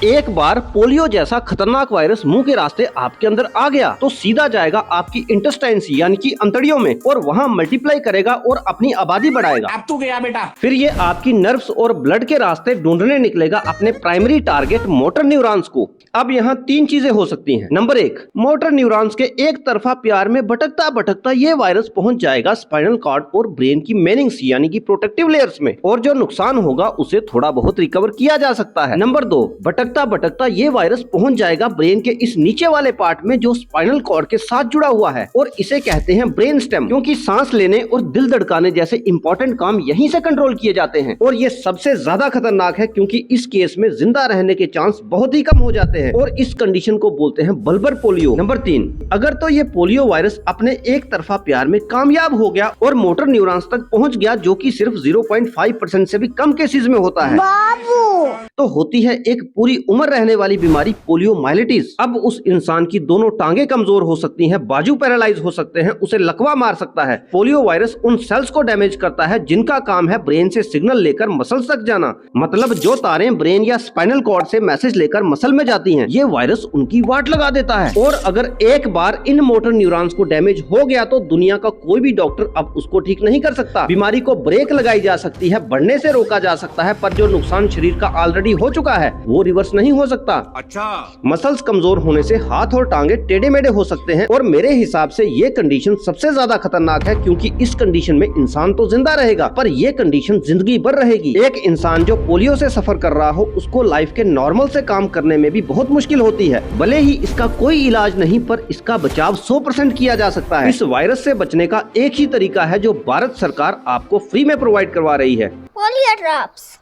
एक बार पोलियो जैसा खतरनाक वायरस मुंह के रास्ते आपके अंदर आ गया तो सीधा जाएगा आपकी इंटेस्टाइन्स यानी कि अंतड़ियों में और वहाँ मल्टीप्लाई करेगा और अपनी आबादी बढ़ाएगा। अब तू गया बेटा। फिर ये आपकी नर्व्स और ब्लड के रास्ते ढूंढने निकलेगा अपने प्राइमरी टारगेट मोटर न्यूरॉन्स को। अब यहाँ तीन चीजें हो सकती हैं। नंबर एक, मोटर न्यूरॉन्स के एक तरफा प्यार में भटकता भटकता ये वायरस पहुंच जाएगा स्पाइनल कॉर्ड और ब्रेन की मेनिंग्स यानी कि प्रोटेक्टिव लेयर्स में और जो नुकसान होगा उसे थोड़ा बहुत रिकवर किया जा सकता है। नंबर दो, भटकता भटकता ये वायरस पहुंच जाएगा ब्रेन के इस नीचे वाले पार्ट में जो स्पाइनल कॉर्ड के साथ जुड़ा हुआ है और इसे कहते हैं ब्रेन स्टेम, क्योंकि सांस लेने और दिल धड़काने जैसे इंपॉर्टेंट काम यहीं से कंट्रोल किए जाते हैं। और ये सबसे ज्यादा खतरनाक है क्योंकि इस केस में जिंदा रहने के चांस बहुत ही कम हो जाते हैं और इस कंडीशन को बोलते हैं बल्बर पोलियो। नंबर तीन, अगर तो ये पोलियो वायरस अपने एक तरफा प्यार में कामयाब हो गया और मोटर न्यूरॉन्स तक पहुंच गया, जो कि सिर्फ 0.5% से भी कम केसेस में होता है, तो होती है एक पूरी उम्र रहने वाली बीमारी पोलियोमाइलिटिस। अब उस इंसान की दोनों टांगे कमजोर हो सकती हैं, बाजू पैरालाइज हो सकते हैं, उसे लकवा मार सकता है। पोलियो वायरस उन सेल्स को डैमेज करता है जिनका काम है ब्रेन से सिग्नल लेकर मसल्स तक जाना, मतलब जो तारें ब्रेन या स्पाइनल कॉर्ड से मैसेज लेकर मसल में जाती हैं, ये वायरस उनकी वाट लगा देता है। और अगर एक बार इन मोटर न्यूरॉन्स को डैमेज हो गया तो दुनिया का कोई भी डॉक्टर अब उसको ठीक नहीं कर सकता। बीमारी को ब्रेक लगाई जा सकती है, बढ़ने से रोका जा सकता है, पर जो नुकसान शरीर का ऑलरेडी हो चुका है वो रिवर्स नहीं हो सकता। अच्छा, मसल्स कमजोर होने से हाथ और टांगे टेढ़े मेढ़े हो सकते हैं और मेरे हिसाब से ये कंडीशन सबसे ज्यादा खतरनाक है क्योंकि इस कंडीशन में इंसान तो जिंदा रहेगा पर ये कंडीशन जिंदगी भर रहेगी। एक इंसान जो पोलियो से सफर कर रहा हो उसको लाइफ के नॉर्मल से काम करने में भी बहुत मुश्किल होती है। भले ही इसका कोई इलाज नहीं पर इसका बचाव 100% किया जा सकता है। इस वायरस से बचने का एक ही तरीका है जो भारत सरकार आपको फ्री में प्रोवाइड करवा रही है, पोलियो ड्रॉप्स।